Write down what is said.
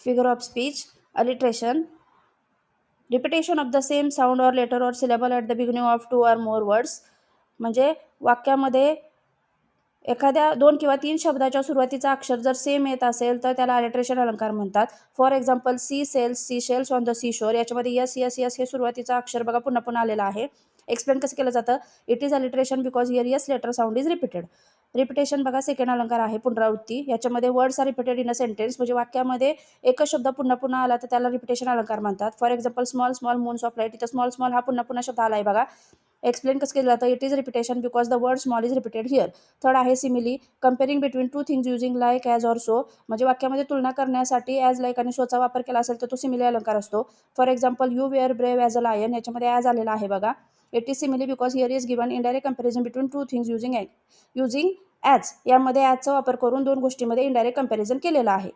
Figure of speech, alliteration, repetition of the same sound or letter or syllable at the beginning of 2 or more words. म्हणजे वाक्यामध्ये एखाद्या 2 किंवा 3 शब्दाच्या सुरुवातीचा अक्षर जर सेम येत असेल तर त्याला अलिट्रेशन अलंकार म्हणतात. For example she sells, sea shells on the sea shore. याच्यामध्ये यस यस यस हे सुरुवातीचा अक्षर बघा पुन्हा पुन्हा आलेला आहे. एक्सप्लेन कसं केलं जातं? It is alliteration because here S letter sound is repeated. Repetition बघा सेकंड अलंकार आहे, पुनरावृत्ती. याच्यामध्ये words are repeated in a sentence, म्हणजे वाक्यामध्ये एकच शब्द पुन्हा पुन्हा आला तर त्याला रिपिटेशन अलंकार म्हणतात. For example small small moons of light. इथं स्मॉल स्मॉल हा पुन्हा पुन्हा शब्द आलाय बघा. एक्सप्लेन कसं केलं जातं? It is repetition because the word small is repeated here. Third आहे simile, comparing between two things using like as or so. म्हणजे वाक्यामध्ये तुलना करण्यासाठी ॲज लाईक आणि सोचा वापर केला असेल तर तो सिमिली अलंकार असतो. For example you were brave as a lion. याच्यामध्ये ॲज आलेला आहे बघा. It is simile because here is given indirect comparison between two things using as. यामध्ये ॲजचा वापर करून 2 गोष्टींमध्ये इनडायरेक्ट कंपॅरिझन केलेला आहे.